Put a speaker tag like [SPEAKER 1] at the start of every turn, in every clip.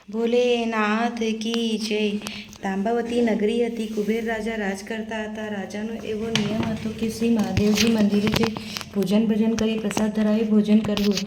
[SPEAKER 1] ભોલેનાથ કી જય। તાંબાવતી નગરી હતી। કુબેર રાજા રાજ કરતા હતા। રાજાનો એવો નિયમ હતો કે શ્રી મહાદેવજી મંદિરે જઈ પૂજન ભજન કરી પ્રસાદ ધરાવી ભોજન કરવું।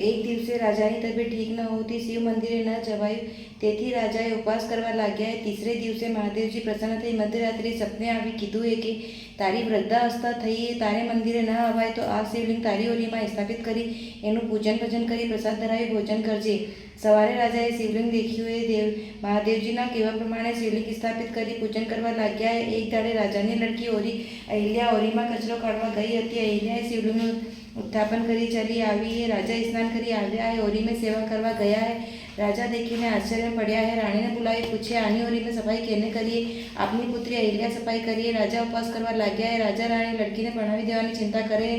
[SPEAKER 1] એક દિવસે રાજાની તબિયત ઠીક ન હોતી શિવ મંદિરે ન જવાયું। તેથી રાજાએ ઉપવાસ કરવા લાગ્યા। तीसरे દિવસે મહાદેવજી પ્રસન્ન થઈ મધ્યરાત્રે સપને આવી કીધું કે તારી વૃદ્ધાવસ્થા થઈ તારે મંદિરે ન અવાય તો આ શિવલિંગ તારી ઓલીમાં સ્થાપિત કરી એનું પૂજન ભજન કરી પ્રસાદ ધરાવી ભોજન કરજે। સવારે રાજાએ શિવલિંગ દેખ્યું। મહાદેવજીના કહેવા પ્રમાણે શિવલિંગ સ્થાપિત કરી પૂજન કરવા લાગ્યા। એક દાડે રાજાની લડકી અહિલ્યા ઓરીમાં કચરો કાઢવા ગઈ હતી। અહિલ્યાએ શિવલિંગનું उत्थापन करी चली आई है। राजा स्नान करी आव्या है। ओरी में सेवा करवा गया है। राजा देखीने आश्चर्य में पड़ा है। राणी ने बुलावी पूछे आनी ओरी में सफाई केने करिए? अपनी पुत्री अहिल्या सफाई करिए। राजा उपवास करवा लाग्या है। राजा राणी लड़की ने परणावी देवानी चिंता करे।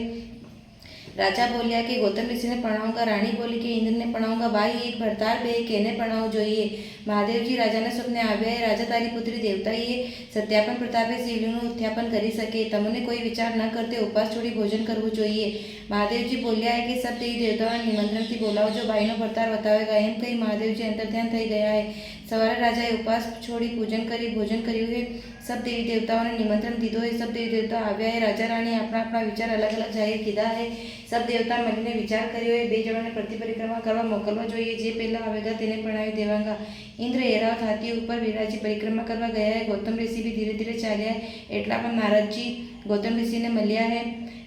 [SPEAKER 1] राजा बोलिया कि गौतम ऋषि ने परणाऊंगा। राणी बोली कि इंद्र ने परणाऊंगा। भाई एक भरतार बे केने परणावू जोईए? महादेवजी राजा ने स्वप्ने आव्या है। राजा तारी पुत्री देवताए सत्यापन प्रतापे शिवलिंगનું उत्थापन કરી શકે। તમને કોઈ વિચાર ન કરતે ઉપવાસ છોડી ભોજન કરવું જોઈએ। મહાદેવજી બોલ્યા કે સબ દેવી દેવતાઓના નિમંત્રણથી બોલાવજો ભાઈનો ભરતાર બતાવેગા। એમ કહી મહાદેવજી અંતર્ધ્યાન થઈ ગયા है। સવારે રાજાએ ઉપવાસ છોડી પૂજન કરી ભોજન કર્યું है। सब देवी દેવતાઓને નિમંત્રણ દીધો है। सब देवी દેવતા આવ્યા है। રાજા રાણી આપણા આપણા વિચાર અલગ અલગ જાહેર કીધા है। सब દેવતા મળીને વિચાર કર્યો है। બે જણાને પ્રતિ પરિક્રમા કરવા મોકલવા જોઈએ। જે પહેલા આવેગા તેને પરણાવી દેવાંગા। इंद्र एरावत हाथी ऊपर विराजी परिक्रमा करवा गया है। गौतम ऋषि भी धीरे धीरे चाल्या है। एटला पर नारद जी गौतम ऋषि ने मल्या है।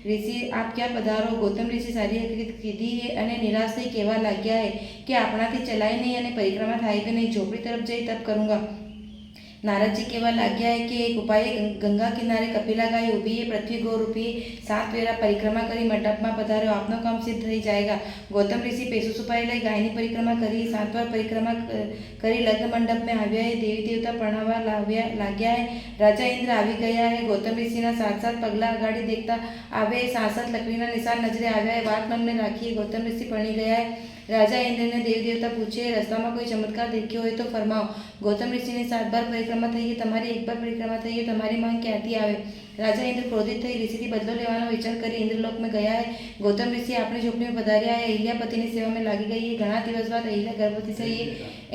[SPEAKER 1] ऋषि आप क्या पधारो? गौतम ऋषि सारी हकीकत कीधी है અને નિરાશ થઈ કહેવા લાગ્યા है કે આપણાથી ચલાય નહીં અને પરિક્રમા થાય કે નહીં। ઝોપડી તરફ જઈ તપ કरूंगा। नारद जी कहवा लाग्या है कि एक उपाय गंगा किनारे कपिला गाय उभी है। पृथ्वी गौ रूपी 7 वेरा परिक्रमा करी मंडप में पधारो आपनो काम सिद्ध थई जाएगा। गौतम ऋषि पैसों सुपारी लई गायनी परिक्रमा करी 7 बार परिक्रमा करी लग्न मंडप में आव्या है। देवी देवता परणावा लाग्या है। राजा इंद्र आवी गया है। गौतम ऋषिना 7 पगला अगाड़ी देखता आवे 7 लकड़ीना निशान नजरे आव्या है। बात मन में राखी गौतम ऋषि परणी गया है। राजा इंद्र ने देवी देवता पूछे रास्ता में कोई चमत्कार देख्यो हो तो फरमाओ। गौतम ऋषि ने 7 बार परिक्रमा थई है तमारी 1 बार परिक्रमा थई है तमारी मांग क्यांथी आवे? राजा इंद्र क्रोधित थई ऋषिथी बदलो लेवानो विचार करी इंद्रलोक में गया है। गौतम ऋषि अपनी झोपड़ी में पधार्या है। अहिल्या पतिनी सेवा में लागी गई है। घणा दिवस बाद अहिल्या गर्भवती थई है।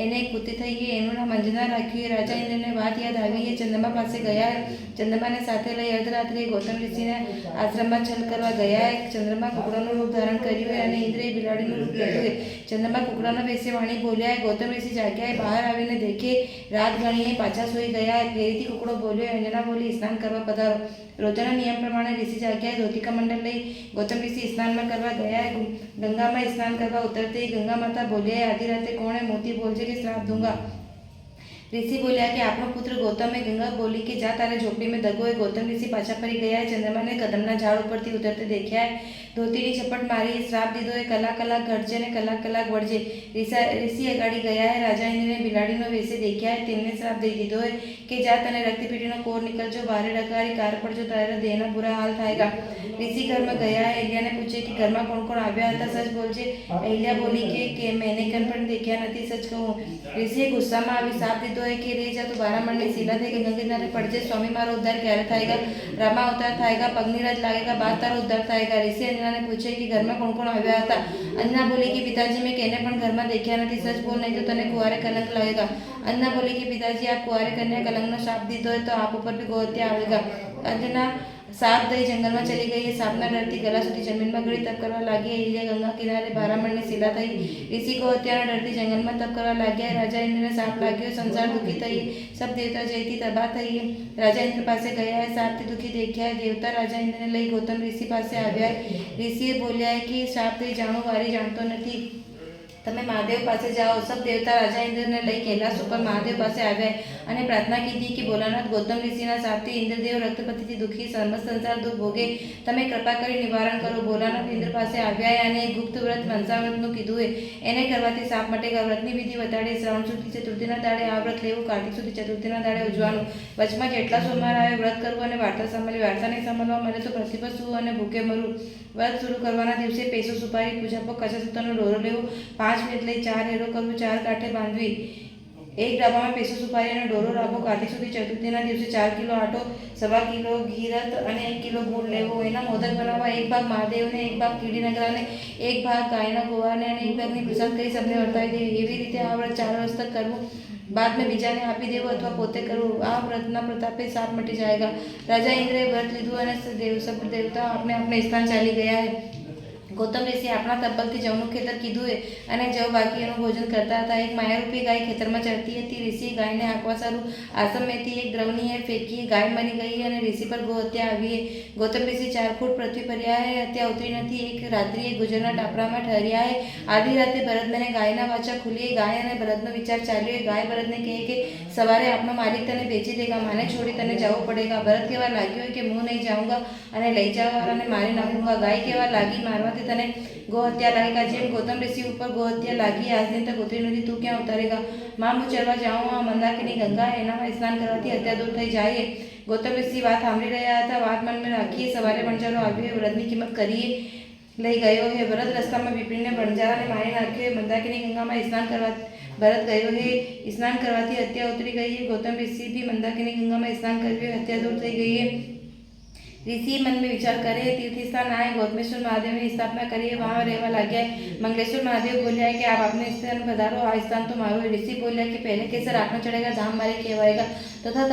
[SPEAKER 1] एने एक पुत्री थई है। एनुं नाम अंजना राख्युं है। राजा इंद्र ने बात याद आवी है। चंद्रमा पासे गया है। चंद्रमा ने साथे लई अर्धरात्रि गौतम ऋषि ने आश्रम में छल करवा गया है। चंद्रमा कुकड़ानुं रूप धारण कर्युं है अने इंद्रे बिलाड़ीनुं रूप लीधुं है। चंद्रमा कुकड़ाना वेसे वाणी बोल्या है। गौतम ऋषि जाग्या है। बहार आवीने देखे रात घणी है पाछा सोई गया है। फेरीथी कुकड़ो बोल्यो अंजना बोली स्नान करवा पधारो। रोजाना नियम प्रमाणे ऋषि जाग्या है। धोती का मंडल लई गौतम ऋषि स्नान में करवा गया है। गंगा में स्नान करवा उतरते ही गंगा माता बोलिया है आधी राते कौन है? मोती बोलजे कि श्राप दूंगा। ऋषि बोलिया कि आपनो पुत्र गौतम है। गंगा बोली कि जा तारे झोपड़ी में दगो है। गौतम ऋषि पाछा फरी गया है। चंद्रमा ने कदमना झाड़ उपरथी उतरते देख्या है। धोतीनी झपट मारी श्राप दीधो है कलाक कलाक घटजे ने कलाक कलाक वळजे। ऋषि अगाड़ी गया है। राजा इंद्र ने बिलाड़ीनो वेसे देख्या है। तेमने श्राप दई दीधो है कि जा तने रक्तपीठीनो कोर निकलजो बारे डकारी कार पड़जो तारा देहना बुरा हाल थायगा। ऋषि घर में गया है। अहिल्या ने पूछे कि घर में कौन कौन आव्या हता? सच बोलजे। अहिल्या बोली कि मैंने कन पण देख्या नथी सच कहूं। ऋषिए गुस्सा में आवी श्राप दीधो है कि रे जा तू 12 मणनी सीला थई गंगा किनारे पड़जे। स्वामी मारो उद्धार क्यारे थायगा? रामा अवतार थायगा पगनी राज लागेगा बाद तारो उद्धार थायगा। ऋषि अंजना ने पूछे कि घर में कौन कौन आव्या हता? अंजना बोली कि पिताजी मैं केने पण घर में देख्या नथी सच बोल नहीं तो तने कुंवारे कलंक लागेगा। अंजना बोली कि पिताजी आप कुंवारे कन्या कलंकनो शाप दीधो है तो आप ऊपर भी गोहत्या आवेगा। अंजना साप दई जंगल में चली गई है। सापना डरती गला सुधी जमीन में गड़ी तप करवा लागी। अहिल्या गंगा किनारे 12 मणनी सीला थई। ऋषि को हत्याना डरती जंगल में तप करवा लाग्या। राजा इंद्र ने साप लाग्यो। संसार दुखी थई। सब देवता जयती तबाह थई है। राजा इंद्र पासे गया है। सापथी दुखी देख्या है। देवता राजा इंद्र ने लई गौतम ऋषि पासे आव्या है। ऋषिए बोल्या है कि साप थई जाणो वारी जाणतो नथी તમે મહાદેવ પાસે જાઓ। सब देवता राजा इंद्र ने लई कैलाश ઉપર મહાદેવ પાસે આવ્યા અને પ્રાર્થના કીધી કે ભોલાનાથ ગૌતમ ઋષિના શાપથી ઇન્દ્રદેવ રક્તપતિથી દુઃખી સમસ્ત સંસાર દુઃખ ભોગે તમે કૃપા કરી નિવારણ કરો। ભોલાનાથ ઇન્દ્ર પાસે આવ્યા અને ગુપ્ત વ્રત મંસાવ્રતનું કીધું है। એને કરવાથી સાપ મટેગા। વ્રતની વિધિ બતાડે। શ્રાવણ સુદ ચતુર્થીના દાડે આ વ્રત લેવું। કાર્તિક સુદ ચતુર્થીના દાડે ઉજવાનું। વચમાં જેટલા સોમવાર આવે વ્રત કરવું અને વાર્તા સાંભળવી। વાર્તા નહીં સાંભળવા મળે તો પ્રતિપદ સુવું અને ભૂખે મરવું। વ્રત શરૂ કરવાના દિવસે પૈસો સુપારી પૂજાપો કચા સૂતરનો ડોરો લેવો। 5 વેદ લઈ 4 હેરો કરવું। 4 કાંઠે બાંધવી। એક ડાબામાં પેસો સુપારી અને ડોરો રાખો. કાર્તિક સુધી ચતુર્થીના દિવસે 4 કિલો આટો, 1.25 કિલો ઘીરત અને 1 કિલો ગુળ લેવો. એના મોદક બનાવવા. 1 ભાગ મહાદેવને, 1 ભાગ કીડીનગરાને, 1 ભાગ ગાયના ગોવાને અને 1 ભાગની પ્રસાદ કરી સબને વર્તાવી દેવી. એવી રીતે આ વ્રત 4 વર્ષ તક કરવું. बाद में બીજાને આપી દેવું અથવા પોતે કરવું. આ વ્રતના પ્રતાપે સાપ મટી जाएगा. राजा इंद्र व्रत લીધું અને सब देवता अपने अपने स्थान ચાલી ગયા है. ગૌતમ ઋષિ આપણા તબ્બલથી જવનું ખેતર કીધું એ અને જવ બાકી એનું ભોજન કરતા હતા. એક માયારૂપી ગાય ખેતરમાં ચરતી હતી. ઋષિ ગાયને હાંકવા સારું આસમેથી એક દ્રવણીએ ફેંકી. ગાય મરી ગઈ અને ઋષિ પર ગૌહત્યા આવી. ગૌતમ ઋષિ 4 ફૂટ પૃથ્વી ફર્યા હે, હત્યા ઉતરી નથી. એક રાત્રિએ ગુજરના ટાપરામાં ઠહર્યા હે. આધી રાતે ભરત મને ગાયના વાચા ખુલી. ગાય અને ભરતનો વિચાર ચાલ્યો. ગાય ભરતને કહે કે સવારે આપનો માલિક તને બેચી દેગા, માને છોડી તને જવું પડેગા. ભરત કહેવા લાગ્યો કે હું નહીં જાઉંગા અને લઈ જવાવાળાને મારી નાખूंगा. ગાય કહેવા લાગી મારવાથી तने गौ हत्या लगेगा. जेम गौतम ऋषि ऊपर गौ हत्या लागी. आज दिन तक उतरी नहीं. तू क्या उतारेगा? माँ मुझ चलवा जाऊँ. आ मंदाकिनी गंगा एनाમાં સ્નાન કરવાથી હત્યા દૂર થઈ જાય. ગૌતમ ऋषि વાત સાંભળી રહ્યા હતા. વાત મનમાં રાખીએ. સવારે વણજારો આવ્યો. વ્રતની કિંમત કરીએ લઈ ગયો હે. ભરત રસ્તામાં વિપિનને વણજારાને મારી નાખ્યો. મંદાકિની ગંગામાં સ્નાન કરવા ભરત ગયો હે. સ્નાન કરવાથી હત્યા ઉતરી ગઈ है. गौतम ऋषि भी मंदाकिनी गंगाમાં स्नान કર્યું. हत्या दूर થઈ ગઈ है. ऋषि मन में विचार करे. तीर्थ स्थान आए. गौतमेश्वर महादेव ने स्थापना करी है. वहाँ रहवा लग गया. मंगलेश्वर महादेव बोलिया कि आप अपने स्थान पधारो. आ स्थान तो मारो. ऋषि बोलिया कि पहले कैसे राखना चढ़ेगा, धाम मारे कहवाएगा. तथा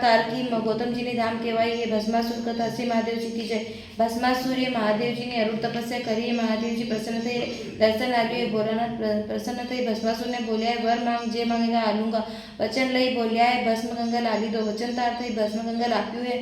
[SPEAKER 1] तारकी गौतम जी ने धाम कहवाई है. भस्मासुर कथा श्री महादेव जी की जय. भस्मासुर महादेव जी ने अरुण तपस्या करी है. महादेव जी प्रसन्न थे. दर्शन आव्યું. भोलानाथ प्रसन्न થઈ. ભસ્માસુર ને બોલ્યા वर मांग जे मांगेगा आलूंगा. वचन લઈ બોલ્યા ભસ્મ ગંગા લાવી દો. वचन तार થઈ भस्म गंगा આપ્યું है.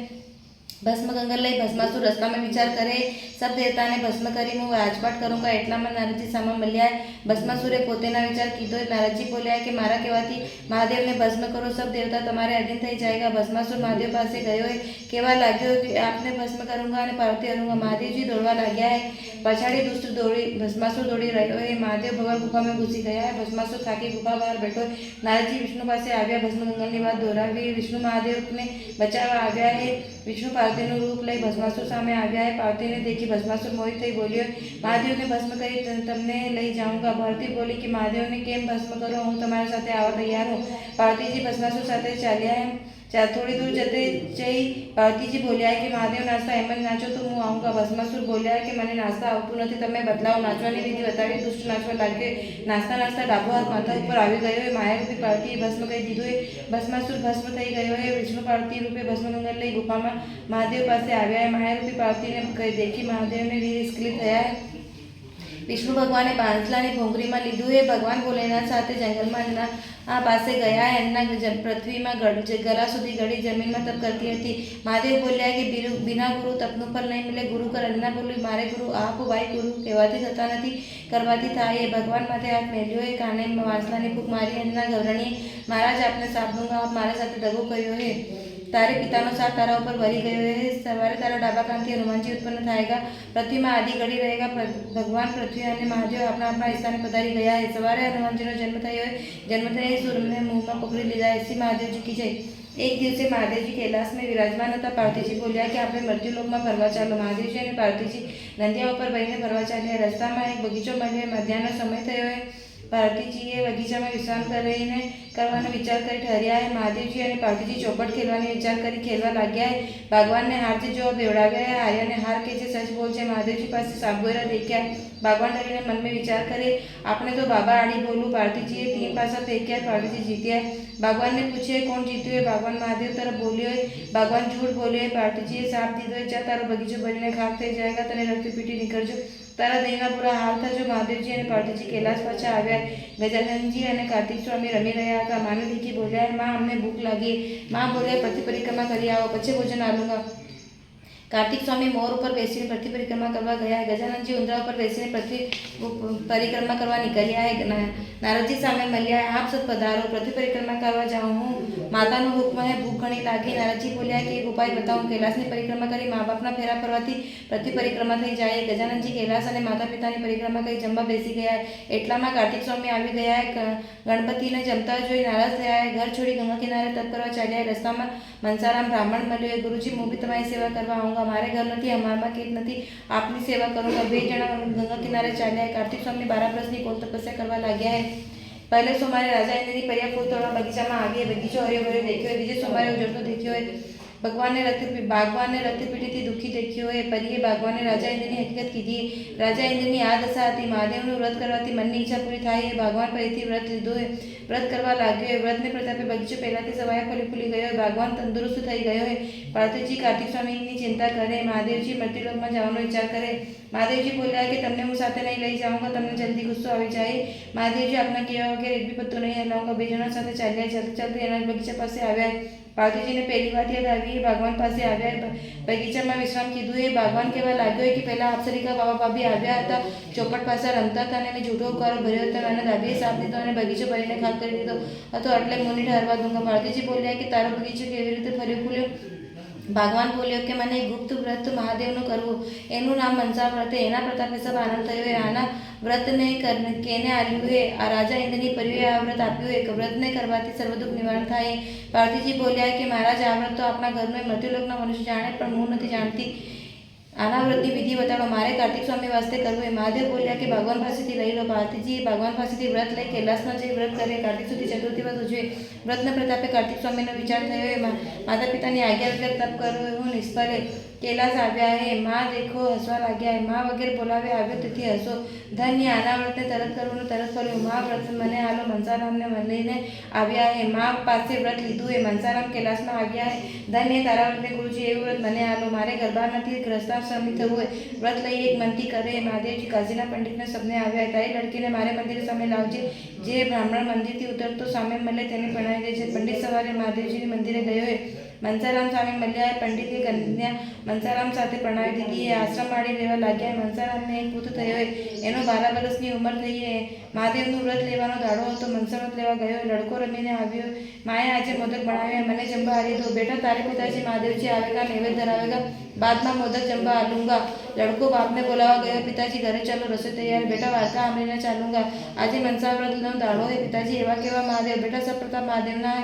[SPEAKER 1] भस्म गंगा लई भस्मासुर रस्ता में विचार करे. सब देवता ने भस्म करी હું રાજપાટ કरूंगा. એટલામાં નારદજી સામા મળ્યા. ભસ્માસુરે પોતેના વિચાર કીધો. નારદજી બોલ્યા કે મારા કહેવાથી મહાદેવને ભસ્મ કરો. सब देवता તમારે અધીન થઈ જાયગા. ભસ્માસુર મહાદેવ પાસે ગયો है. કહેવા લાગ્યો કે આપને ભસ્મ કरूंगा અને પાર્વતી હरूंगा. મહાદેવજી દોડવા લાગ્યા है. પછાડી દુષ્ટ દોડી ભસ્માસુર દોડી રહ્યો है. મહાદેવ ભગવાન ગુફામાં ઘૂસી ગયા है. ભસ્માસુર થાકી ગુફા બહાર બેઠો. નારદજી વિષ્ણુ પાસે આવ્યા. ભસ્મ ગંગાની વાત દોહરાવી. વિષ્ણુ મહાદેવને બચાવવા આવ્યા है. વિષ્ણુ પાર્વતીનું રૂપ લઈ ભસ્માસુર સામે આવ્યા है. પાર્વતીને દેખી ભસ્માસુર મોહિત થઈ બોલ્યો મહાદેવને ભસ્મ કરી તમને લઈ જાઉંગા. પાર્વતી બોલી કે મહાદેવને કેમ ભસ્મ કરો, હું તમારી સાથે આવવા તૈયાર હું. પાર્વતીજી ભસ્માસુર સાથે ચાલ્યા है. थोड़ी दूर जते जई पार्वतीजी बोल्या कि महादेव नाचता एम ज नाचो तो हूँ आऊँगा. भस्मासुर बोल्या कि મને નાચતા આવતું નથી, તમે બદલાવ. નાચવાની વિધિ બતાવી. દુષ્ટ નાચવા લાગ્યો. નાચતા નાચતા ડાબો હાથ માથા ઉપર આવી ગયો है. માયારૂપી પાર્વતીએ ભસ્મ કરી દીધું है. ભસ્માસુર ભસ્મ થઈ ગયો है. વિષ્ણુ પાર્વતી રૂપે ભસ્મગંગા લઈ ગુફામાં મહાદેવ પાસે આવ્યા है. માયારૂપી પાર્વતીને દેખી મહાદેવને વિસ્કલિત થયા है. વિષ્ણુ ભગવાને બાંસલાની ભોંગરીમાં લીધું है. ભગવાન ભોલેનાથ સાથે જંગલમાં આ પાસે ગયા. એમના પૃથ્વીમાં ગળા સુધી ગળી જમીનમાં તપ કરતી હતી. મહાદેવ બોલ્યા કે બિના ગુરુ તપનું ફલ નહીં મળે. ગુરુ કર. અંજના બોલી મારે ગુરુ આપ ભાઈ. ગુરુ કહેવાથી થતા નથી, કરવાથી થાય. ભગવાન માથે હાથ મેલ્યો है. કાને વાંસલાની ફૂંક મારી. અંજના ગવરણીએ મહારાજ આપને સાપ દૂંગા. આપ મારા સાથે દગો કર્યો है. તારે પિતાનો સાપ તારા ઉપર વરી ગયો है. સવારે તારા ડાબા કાનથી હનુમાનજી ઉત્પન્ન થાયગા. પૃથ્વીમાં આદિ ઘડી रहेगा. ભગવાન પૃથ્વી અને મહાદેવ આપણા આપણા સ્થાને પધારી ગયા है. સવારે હનુમાનજીનો જન્મ થયો है. जन्म થઈ सूर्य मुंह में पकड़ी લીધા. ऐसी महादेव जी की जय. एक દિવસે મહાદેવજી कैलाश में विराजमान હતા. પાર્વતીજી બોલ્યા કે આપણે મૃત્યુલોકમાં ફરવા ચાલો. મહાદેવજી અને પાર્વતીજી નંદિયા ઉપર બહીને ફરવા ચાલ્યા. રસ્તામાં એક બગીચો મળ્યો. મધ્યાહનો સમય થયો है. પાર્વતીજીએ બગીચામાં વિશ્રામ કરીને કરવાનો વિચાર કરી ઠહર્યા है. મહાદેવજી અને પાર્વતીજી ચોપટ ખેલવાનો વિચાર કરી ખેલવા લાગ્યા है. ભગવાનને હારથી જો બેવડાવ્યા है. આર્યને હાર કે જે સચ બોલ છે. મહાદેવજી પાસે સાપગોરા દેખ્યા. भगवान डरीने मन में विचार करे आपने तो बाबा आड़ी बोलू. पार्वतीजीए 3 पासा फेंक्या. पार्वतीजी जीत्या. भगवान ने पूछे कौन जीत्यो है. भगवान महादेव तरफ बोल्यो है. भगवान झूठ बोल्यो है. पार्वतीजीए साप दीधो है. जा तारो बगीचो भरीने खाक थई जाएगा. तने रखती पीटी निकळजो. तारा देहना पूरा हाल थजो. महादेवजी અને પાર્વતીજી कैलाश પાછા આવ્યા. ગજાનનજી અને કાર્તિક સ્વામી રમી રહ્યા હતા. માને દેખી બોલ્યા माँ हमने भूख लगी. माँ बोले पति परिक्रमा करी आओ, પછી ભોજન આલુંગા. કાર્તિક સ્વામી મોર ઉપર બેસીને પૃથ્વી પરિક્રમા કરવા ગયા. ગજાનનજી ઉંદરા ઉપર બેસીને પૃથ્વી પરિક્રમા કરવા નીકળ્યા है. નારદજી સામે મળ્યા. આપ સત પધારો. પૃથ્વી પરિક્રમા કરવા જાઉં હું. માતાનો હુકમ है. ભૂખ ઘણી લાગી. નારદજી બોલ્યા કે એક ઉપાય બતાવું. कैलाशની પરિક્રમા કરી મા બાપના ફેરા ફરવાથી પૃથ્વી પરિક્રમા થઈ જાય. ગજાનનજી कैलाश અને માતા પિતાની પરિક્રમા કરી જમવા બેસી ગયા. એટલામાં કાર્તિક સ્વામી આવી ગયા. ગણપતિને જમતા જોઈ નારાજ થયા. ઘર છોડી ગંગા કિનારે તપ કરવા ચાલ્યા. રસ્તામાં मनसाराम ब्राह्मण મળ્યો. गुरुजी હું भी તમારી સેવા કરવા આऊँगा. मारे घर नहीं, हमारा खेत नहीं, आपनी सेवा करूँगा. 2 जना गंगा किनारे चाल्या है. कार्तिक स्वामी 12 वर्षनी कोल तपस्या करवा लग्या है. પહેલે સોમવારે રાજા ઇન્દ્રની પરિયા ફૂલ તોડવા બગીચામાં આવી. બગીચો હર્યો ભર્યો દેખ્યો. બીજે સોમવારે ઉજળતો દેખ્યો. ભગવાનને રક્ત પીઠથી દુઃખી દેખ્યો. પરીએ ભગવાનને રાજા ઇન્દ્રની હકીકત કીધી. રાજા ઇન્દ્રની આ દશા હતી. મહાદેવનું વ્રત કરવાથી મનની ઈચ્છા પૂરી થાય. ભગવાન ફરીથી વ્રત લીધો. વ્રત કરવા લાગ્યો. વ્રતને પ્રતાપે બગીચો પહેલાથી સવાય ફૂલી ગયો. ભગવાન તંદુરસ્ત થઈ ગયો. પાર્થિવજી કાર્તિક સ્વામીની ચિંતા કરે. મહાદેવજી મૃત્યુલોકમાં જવાનો વિચાર કરે. મહાદેવજી બોલ્યા કે તમને હું સાથે નહીં લઈ જાઉંगा. તમને જલ્દી ગુસ્સો આવી જાય. મહાદેવજી આપના કહેવા વગર એક બી પત્તો નહીં હલાऊंगा. બે જણા સાથે ચાલ્યા. ચાલતી એના બગીચા પાસે આવ્યા. પાર્થિવજીને પહેલી વાત યાદ આવી. ભગવાન પાસે આવ્યા. બગીચામાં વિશ્રામ કીધું. ભગવાન કહેવા લાગ્યો કે પહેલા અપ્સરિકા બાબા ભાભી આવ્યા હતા. ચોપટ પાસે રમતા હતા અને જૂઠો ઉકારો ભર્યો હતો. અને દાદીએ સાપ દીધો અને બગીચો ભરીને ખાક કરી દીધો હતો. એટલે મુનિ ઠરવા દૂંगा. પાર્થિવજી બોલ્યા કે તારો બગીચો કેવી રીતે ફર્યો ફૂલ્યો? ભગવાન બોલ્યો કે મને ગુપ્ત વ્રત મહાદેવનું કરવું. એનું નામ મનસા વ્રત. એના પ્રતાપે સબ આનંદ થયો. આના વ્રતને કેને આલ્યું. આ રાજા ઇન્દ્રની પરીએ આ વ્રત આપ્યું. વ્રતને કરવાથી સર્વદુઃખ નિવારણ થાય. પાર્થિવજી બોલ્યા કે મહારાજ આ વ્રત તો આપણા ઘરનો મૃત્યુલોકના મનુષ્ય જાણે, પણ હું નથી જાણતી. આના વ્રતની વિધિ બતાડો. મારે કાર્તિક સ્વામી વાસ્તે કરવું. મહાદેવ બોલ્યા કે ભગવાન પાસેથી લઈ લો. પાર્થિવજીએ ભગવાન પાસેથી વ્રત લઈ કૈલાસમાં જઈ વ્રત કરે. કાર્તિક સુધી ચતુર્થી વ્રત ઉજવે. વ્રતના પ્રતાપે કાર્તિક સ્વામીનો વિચાર થયો. માતા પિતાની આજ્ઞા વગર તપ કરવું હું નિષ્ફળ. કૈલાસ આવ્યા. માં દેખો હસવા લાગ્યા. માં વગેરે બોલાવે આવ્યો તેથી હસો. ધન્ય આના વ્રતને તરત કરવું તરત ફર્યું. માં વ્રત મને આલો. મનસારામને લઈને આવ્યા. માં પાસે વ્રત લીધું. મનસારામ કૈલાસમાં આવ્યા. ધન્ય તારા વ્રતને ગુરુજી એવું વ્રત મને આલો. મારે ગરબા નથી ગ્રસ્તા સ્વામી થવું. વ્રત લઈ એક મનથી કરે. મહાદેવજી કાશીના પંડિતને સપને આવ્યા. તારી લડકીને મારે મંદિર સામે લાવજે. જે બ્રાહ્મણ મંદિરથી ઉતરતો સામે મળે તેને પરણાવી દેજે. પંડિત સવારે મહાદેવજીની મંદિરે ગયો. મનસારામ સ્વામી મળ્યા. પંડિતે કન્યા મનસારામ સાથે પરણાવી દીધી. આશ્રમ વાળી રહેવા લાગ્યા. મનસારામને એક પુત્ર થયો. એનો 12 વર્ષની ઉંમર થઈ. મહાદેવનું વ્રત લેવાનો દાડો હતો. મનસા વ્રત લેવા ગયો. લડકો રમીને આવ્યો. માએ આજે મોદક બનાવ્યા. મને જમવા આલી દો. બેટા તારે પિતાજી મહાદેવજી આવેગા, નૈવેદ્ય ધરાવેગા, બાદમાં મોદક જમવા આलूंगा. લડકો બાપને બોલાવા ગયો. પિતાજી ઘરે ચાલો, રસોઈ તૈયાર. બેટા વાર્તા સાંભળીને ચાલूंगा. આજે મનસા વ્રતનો દાડો હે. પિતાજી એવા કેવા મહાદેવ. બેટા સબ પ્રતાપ મહાદેવના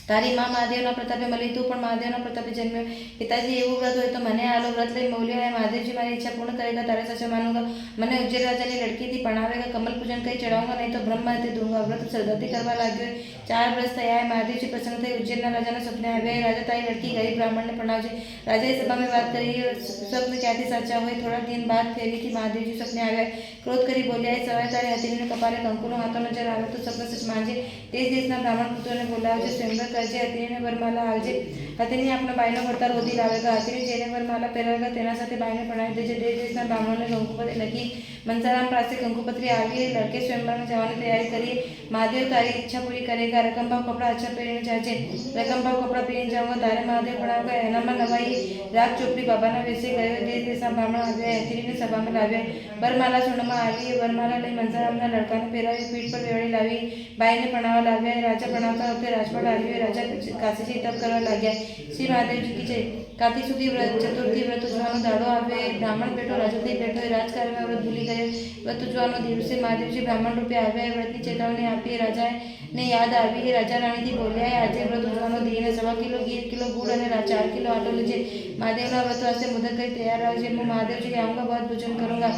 [SPEAKER 1] તારી માં મહાદેવના પ્રતાપે મળી, તું પણ મહાદેવના પ્રતાપે જન્મ્યો. પિતાજી એવું વ્રત હોય તો મને આલો. વ્રત લઈ મોલ્યો. મહાદેવજી મારી ઈચ્છા પૂર્ણ કરેગા, તારે સચા માનूंगा. મને ઉજ્જૈન રાજાની લડકીથી પરણાવેગા. કમલ પૂજન કરી ચડાऊंगा, નહીં તો બ્રહ્મ હત્યા दूंगा. વ્રત શ્રદ્ધાથી કરવા લાગ્યો. 4 વર્ષ થયા. મહાદેવજી પ્રસન્ન થઈ ઉજ્જૈનના રાજાના સપને આવ્યા. રાજા તારી લડકી ગરીબ બ્રાહ્મણને પરણાવજે. રાજાએ સભામાં વાત કરી. સ્વપ્ન ક્યાંથી સાચા હોય? થોડા દિન બાદ ફેરીથી મહાદેવજી સપને આવ્યા. ક્રોધ કરી બોલ્યા, સવારે તારી હથેળીને કપાલે કંકુનો હાથો નજર આવે તો સપન સચ માનજે. દેશ દેશના બ્રાહ્મણ પુત્રોને બોલાવજે. સ્વયંવર કરજે. હથેળીને વરમાલા આવજે. હથેળી આપણા બાઈનો ભરતા રોધી લાવેગા. હથેળી જેને વરમાલા પહેરાવેગા તેના સાથે બાઈને પરણાવી દેજે. દેશ દેશના બ્રાહ્મણોને કંકુપત્રી લખી. મનસારામ પાસે કંકુપત્રી આવી. લડકે સ્વયંવરમાં જવાની તૈયારી કરી. મહાદેવ તારી ઈચ્છા પૂરી કરેગા. રકમભાવ કપડા અચ્છા પહેરીને જાજે. રકમભાવ કપડા પહેરીને જાऊंगा. તારે મહાદેવ ભણાવગા. એનામાં નવાઈ રાગ ચોપડી બાબાના વેશે ગયો. દેશ દેશના બ્રાહ્મણ આવ્યા. હથેળીને સભામાં લાવ્યા. વરમાલા સોનામાં આવી. વરમાલા લઈ મનસારામના લડકાને પહેરાવી. પીઠ પર વેવડી લાવી. બાઈને ભણાવવા લાવ્યા. રાજા ભણાવતા વખતે રાજપાટ આવ્યો. રાજા કાશીથી તપ કરવા લાગ્યા. શ્રી મહાદેવજી કી જય. કાર્તિક સુધી ચતુર્થી વ્રત ઉજવાનો દાડો આવ્યો. બ્રાહ્મણ બેઠો રાજા થઈ બેઠો. રાજકાર્યમાં વ્રત ભૂલી ગયો. વ્રત ઉજવાનો દિવસે મહાદેવજી બ્રાહ્મણ રૂપે આવ્યા. વ્રતની ચેતવણી આપી. રાજાને યાદ આવી. રાજા રાણીથી બોલ્યા, આજે વ્રત ઉજવાનો દિન. 1.25 કિલો ઘી, 1 કિલો गुड़ અને 4 કિલો આટો લેજે. મહાદેવના વ્રત વાસ્તે मुदत કરી તૈયાર रहજે. मैं महादेवजी आऊंगा, बहुत भोजन करूंगा.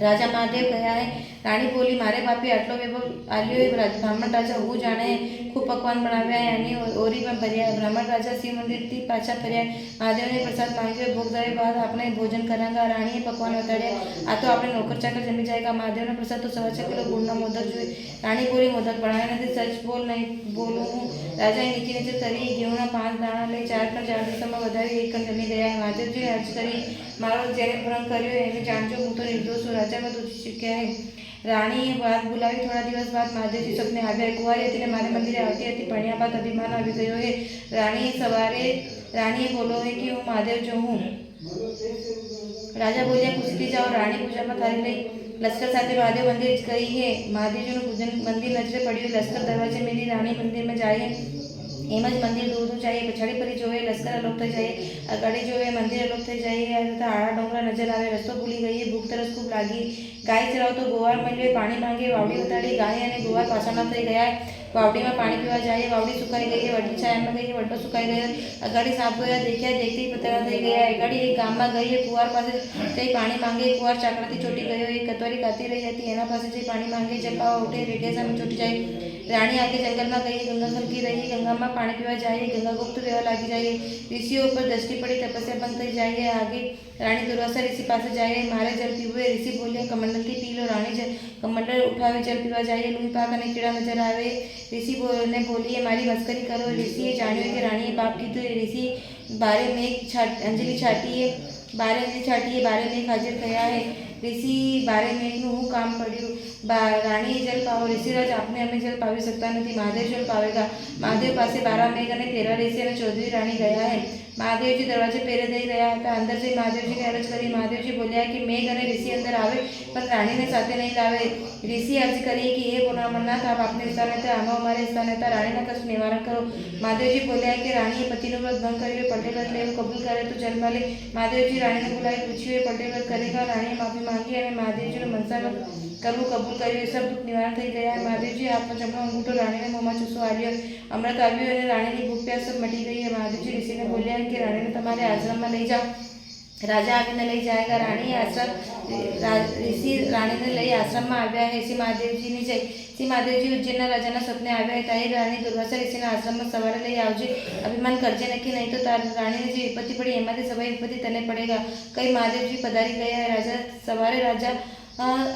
[SPEAKER 1] राजा महादेव गया है. रानी बोली, मारे बापे आटलो वैभव आल्यो. બ્રાહ્મણ રાજા હું જાણે ખૂબ પકવાન બનાવ્યા. એની ઓરીમાં ભર્યા. બ્રાહ્મણ રાજા શિવ મંદિરથી પાછા ફર્યા. મહાદેવને પ્રસાદ માંગ્યો. ભોગ ધર્યા બાદ આપણે ભોજન કરાંગા. રાણીએ પકવાન બતાડ્યા. આ તો આપણે નોકર ચાકર જમી જાયગા. મહાદેવનો પ્રસાદ તો 6.25 કિલો ગુડના મોદક જોઈએ. રાણી બોલી, મોદક બનાવ્યા નથી, સચ બોલ, નહીં બોલું હું. રાજાએ નીચે નીચે તરી ઘેઉના 5 દાણા લઈ 4 દિવસોમાં વધારી 1 કણ જમી ગયા. મહાદેવજીએ અર્જ કરી, મારો જેને ભંગ કર્યો એને જાણજો, હું તો નિર્દોષ છું. રાજા બધું શીખ્યા હે. રાણીએ વાત બોલાવી. થોડા દિવસ બાદ મહાદેવજી સપને આવ્યા. કુંવારી હતી ને મારે મંદિરે આવતી હતી. ભણ્યા બાદ અભિમાન આવી ગયો હે. રાણીએ બોલો હે કે હું મહાદેવ જો હું. રાજા બોલ્યા, ખુશીથી જાઓ. રાણી પૂજામાં થાળી લઈ લશ્કર સાથે મહાદેવ મંદિર ગઈ હે. મહાદેવજીનું પૂજન મંદિર નજરે પડ્યું. લશ્કર દરવાજે મેલી રાણી મંદિરમાં જાય. એમ જ મંદિર દૂર દૂર જાય. પછાડી ફરી જોવે, લશ્કર અલોપ થઈ જાય. અગાડી જોવે, મંદિર અલોપ થઈ જાય. તથા આડા ડોંગરા નજર આવે. રસ્તો ભૂલી ગઈ. ભૂખ તરસ ખૂબ લાગી. ગાય ચરાવતો ગોવાર મળ્યો. પાણી માંગે. વાવડી ઉતારી. ગાય અને ગોવાર પાછળના થઈ ગયા. વાવડીમાં પાણી પીવા જાય. વાવડી સુકાઈ ગઈ. વડલી છાયામાં ગઈ. વડલો સુકાઈ ગયો. અગાડી સાપ ગયા. દેખ્યા દેખતી પતરા થઈ ગયા. અગાડી એક ગામમાં ગઈ. કુંવાર પાસે જઈ પાણી માંગે. કુંવાર ચાકડાથી ચોટી ગયો. એક કતવારી કાતી રહી હતી, એના પાસે જઈ પાણી માંગે. જપાવા ઉઠે. રેડિયા સામે ચોટી જાય. રાણી આગે જંગલમાં ગઈ. ગંગા ખલકી રહી. ગંગામાં પાણી પીવા જાય. ગંગા ગુપ્ત રહેવા લાગી જાય. ઋષિઓ ઉપર દ્રષ્ટિ પડી. તપસ્યા બંધ થઈ જાય. આગે રાણી દુર્વાસા ઋષિ પાસે જાય. મારે જલ પીવું. ઋષિ બોલ્યા, કમંડલથી પી લો. રાણી કમંડલ ઉઠાવી જલ પીવા જાય. લોહી પાક અને કીડા નજર આવે. ઋષિ ને બોલીએ, મારી મસ્કરી કરો. ઋષિએ જાણ્યું કે રાણીએ પાપ કીધું. ઋષિ બારે અંજલિ છાટીએ. બારે મેઘ હાજર થયા હે. ઋષિ બારે મેઘનું હું કામ પડ્યું. રાણીએ જલ પાવો. ઋષિરાજ, આપને અમે જલ પાવી શકતા નથી. મહાદેવ જલ પાવેગા. મહાદેવ પાસે 12 મેઘ અને 13 ઋષિ અને 14મી રાણી ગયા હે. મહાદેવજી દરવાજે પેરે દઈ રહ્યા હતા. અંદર જઈ મહાદેવજીને અરજ કરી. મહાદેવજી બોલ્યા કે મેઘ અને ઋષિ અંદર આવે, પણ રાણીને સાથે નહીં લાવે. ऋषि अर्ज करिए कि हे पुनर्मन्नाथ, आप अपने स्थान था, हम हमारे स्थान था, रानी का कष्ट निवारण करो. महादेव जी बोले कि रानी पतिનું વ્રત ભંગ કર્યું, પલટે વ્રત લેવું કબૂલ કરે તો જન્મ લે. મહાદેવજી રાણીને બોલાવી પૂછ્યું, પલટે વ્રત કરેગા? રાણીએ માફી માંગી અને મહાદેવજીનું મનસા વ્રત કરવું કબૂલ કર્યું. સબ દુઃખ નિવારણ થઈ ગયા. મહાદેવજી હાથમાં જમણો અંગૂઠો રાણીને મોંમાં ચૂસો આવ્યો. અમૃત આવ્યું અને રાણીની ભૂખ પ્યાસ સબ મટી ગઈ. મહાદેવજી ઋષિને બોલ્યા કે રાણીને તમારે આશ્રમમાં લઈ જાઓ. રાજા આવીને લઈ જાયગા. રાણી આશ્રમ ઋષિ રાણીને લઈ આશ્રમમાં આવ્યા હે. શ્રી મહાદેવજીની જય. શ્રી મહાદેવજી ઉજ્જૈનના રાજાના સ્વપ્ને આવ્યા હતા. એ રાણી દુર્વાસા ઋષિના આશ્રમમાં સવારે લઈ આવજે. અભિમાન કરજે નક્કી, નહીં તો રાણીને જે વિપત્તિ પડી એમાંથી સવાઈ વિપત્તિ તને પડેગા. કઈ મહાદેવજી પધારી ગયા. રાજા સવારે રાજા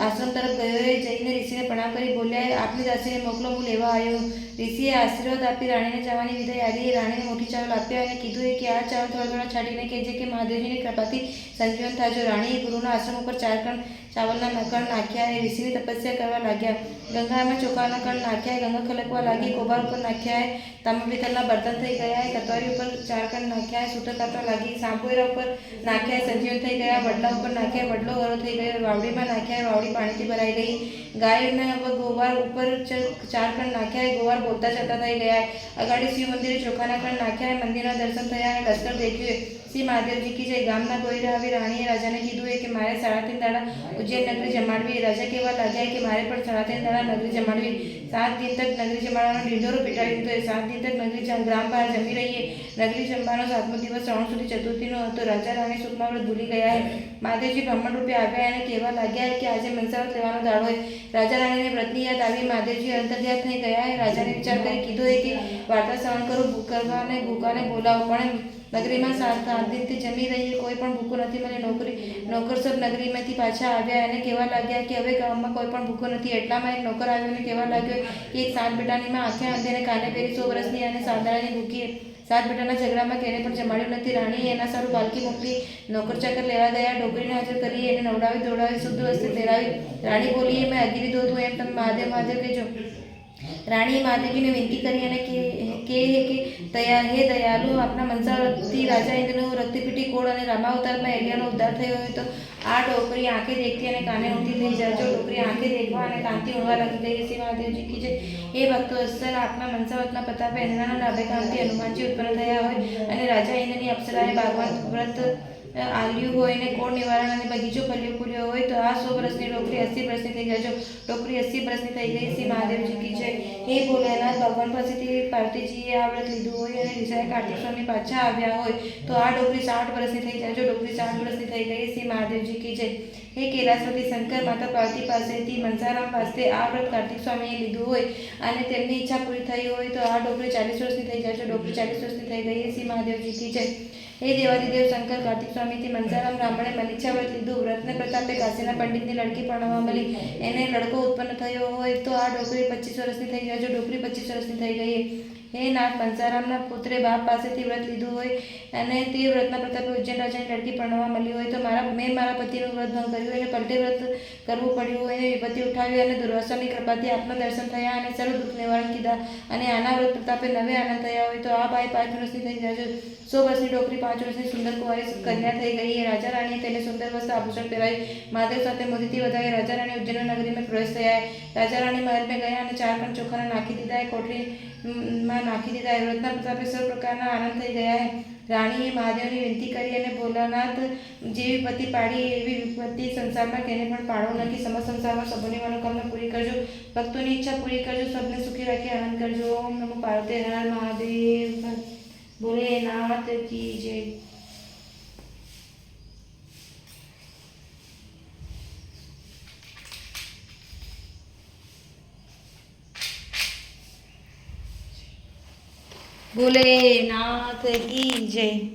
[SPEAKER 1] આશ્રમ તરફ ગયો. જઈને ઋષિને પ્રણામ કરી બોલ્યા, આપની દાસીને મોકલો, હું લેવા આવ્યો. ઋષિએ આશીર્વાદ આપી રાણીને જવાની વિદાય આલી. રાણીને મોટી ચાવલ આપ્યા અને કીધું કે આ ચાવલ થોડા થોડા છાંટીને કહેજે કે મહાદેવજીની કૃપાથી સંજીવન થાજો. રાણીએ ગુરુના આશ્રમ ઉપર 4 કણ ચાવલના કણ નાખ્યા. એ ઋષિની તપસ્યા કરવા લાગ્યા. ગંગામાં ચોખાના કણ નાખ્યા. ગંગા ખલકવા લાગી. કોબાર ઉપર નાખ્યા. તાંબા પિત્તળના બર્તન થઈ ગયા. કતવારી ઉપર 4 કણ નાખ્યા. સૂતર કાપવા લાગી. સાંપોયરા ઉપર નાખ્યા. સંજીવન થઈ ગયા. વડલા ઉપર નાખ્યા. વડલો ગરો થઈ ગયો. વાવડીમાં નાખ્યા. વાવડી પાણીથી ભરાઈ ગઈ. ગાયના ગોવાર ઉપર 4 કણ નાખ્યા. ગોવાર બોલતા જતા થઈ ગયા. અગાડી શિવ મંદિરે ચોખાના કણ નાખ્યા. મંદિરના દર્શન થયા અને લશ્કર દેખ્યું. શ્રી મહાદેવજી કી જય. ગામના ગોયરા આવી રાણીએ રાજાને કીધું કે મારે 3.5 દાડા ઉજ્જૈન નગરી જમાડવી. રાજા કહેવા લાગ્યા કે મારે પણ 3.5 દાડા નગરી જમાડવી. 7 દિન તક નગરી જમાડવાનો ઢીંઢોરો પીટાવી દીધો. 7 દિન તક નગરી ગ્રામ બહાર જમી રહીએ. નગરી જમવાનો 7મો દિવસ શ્રાવણ સુધી ચતુર્થીનો હતો. રાજા રાણી સુખમાં વ્રત ભૂલી ગયા. મહાદેવજી બ્રાહ્મણ રૂપે આવ્યા અને કહેવા લાગ્યા કે આજે મનસાવત લેવાનો દાડો હોય. રાજા રાણીને વ્રતની યાદ આવી. મહાદેવજી અંતર્ધ્યાત થઈ ગયા. રાજાને વિચાર કરી કીધું કે વાર્તા શ્રવણ કરું, ભૂકાને બોલાવો. પણ નગરીમાં 7 દિનથી જમી રહીએ, કોઈ પણ ભૂખું નથી મળે. નોકર સબ નગરીમાંથી પાછા આવ્યા અને કહેવા લાગ્યા કે હવે ગામમાં કોઈ પણ ભૂખું નથી. એટલામાં એક નોકર આવ્યો અને કહેવા લાગ્યો કે એક 7 બેટાની માં આંખે અંધેને કાને પહેરી 100 વર્ષની અને 7 દાડાની ભૂખી. 7 બેટાના ઝઘડામાં કેને પણ જમાડ્યું નથી. રાણીએ એના સારું પાલકી મોકલી. નોકર ચાકર લેવા ગયા. ડોકરીને હાજર કરી એને નવડાવી દોડાવી શુદ્ધ વસ્ત્ર પહેરાવી. રાણી બોલી, મેં અગીરી દો એમ તમે મહાદેવ મહાદેવ કહેજો. રાણીએ મહાદેવજીને વિનંતી કરી અને હે દયાલુ, આપના મનસાવતી રાજા ઇન્દ્રનું રક્તપીઠી કોળ અને રામાવતારમાં એલિયાનો ઉદ્ધાર થયો હોય તો આ ડોકરી આંખે દેખતી અને કાને ઊંધી થઈ જાય. જો ડોકરી આંખે દેખવા અને કાનથી ઊંઘવા લાગી ગઈ. શ્રી મહાદેવજી કી જય. એ ભક્તો અસર આપના મનસાવતના પ્રતાપે ઇન્દ્રના ડાબે કાનથી હનુમાનજી ઉત્પન્ન થયા હોય અને રાજા ઇન્દ્રની અપ્સરાએ ભાગવત વ્રત આલ્યું હોય ને કોળ નિવારણ અને બગીચો ફૂલ્યો હોય તો આ 100 વર્ષની ડોકરી 80 વર્ષની થઈ જાય. જો ડોકરી 80 વર્ષની થઈ ગઈ. શ્રી મહાદેવજી કી જય. હે ભોલેનાથ, ભગવાન પાસેથી પાર્વતીજીએ આ વ્રત લીધું હોય અને રિસાએ કાર્તિક સ્વામી પાછા આવ્યા હોય તો આ ડોકરી 60 વર્ષની થઈ જાય. જો ડોકરી 60 વર્ષની થઈ ગઈ. શ્રી મહાદેવજી કી જય. હે કૈલાસપતિ શંકર, માતા પાર્વતી પાસેથી મનસારામ પાસે આ વ્રત કાર્તિક સ્વામીએ લીધું હોય અને તેમની ઈચ્છા પૂરી થઈ હોય તો આ ડોકરી 40 વર્ષની થઈ જાય. જો ડોકરી 40 વર્ષની થઈ ગઈ. શ્રી મહાદેવજી કી જય. હે દેવાદિદેવ શંકર, કાર્તિક સ્વામીથી મનસારામ બ્રાહ્મણે મનીચ્છા વ્રત લીધું. વ્રતને પ્રતાપે કાશીના પંડિતની લડકી પરણવા મળી. એને લડકો ઉત્પન્ન થયો હોય તો આ ડોકરી 25 વર્ષની થઈ જાય. જો ડોકરી 25 વર્ષની થઈ ગઈ. હે નાથ, મનસારામના પુત્રે બાપ પાસેથી વ્રત લીધું હોય અને તે વ્રતના પ્રતાપે ઉજ્જૈન રાજાની લડકી પરણવા મળી હોય તો મેં મારા પતિનું વ્રત ભંગ કર્યું અને પલટે વ્રત કરવું પડ્યું હોય અને વિપત્તિ ઉઠાવી અને દુર્વાસાની કૃપાથી આપના દર્શન થયા અને સર્વ દુઃખ નિવારણ કીધા અને આના વ્રત પ્રતાપે નવે આનંદ થયા હોય તો આ બાઈ 5 વર્ષની થઈ જાય. 100 વર્ષની ડોકરી 5 વર્ષની સુંદર કુંવારી કન્યા થઈ ગઈ. રાજા રાણીએ તેને સુંદર વસ્ત્ર આભૂષણ પહેરાવી મહાદેવ સાથે મોદીથી વધાવી રાજા રાણી ઉજ્જૈન નગરીમાં પ્રવેશ થયા. રાજા રાણી મહેલમાં ગયા અને 4 કણ ચોખાના નાખી દીધા. કોઠરીમાં નાખી દીધા. વ્રતના પ્રતાપે સર્વ પ્રકારના આનંદ થઈ ગયા. રાણીએ મહાદેવને વિનંતી કરી અને ભોલાનાથ જેવી વિપત્તિ પાડી એવી વિપત્તિ સંસારમાં કેને પણ પાડો નથી. સમસ્ત સંસારમાં સૌની મનોકામના પૂરી કરજો, ભક્તોની ઈચ્છા પૂરી કરજો, સબને સુખી રાખી આનંદ કરજો. ઓમ નમો પાર્વતી હર મહાદેવ. ભોલેનાથ કી જય. ભોલેનાથ કી જય.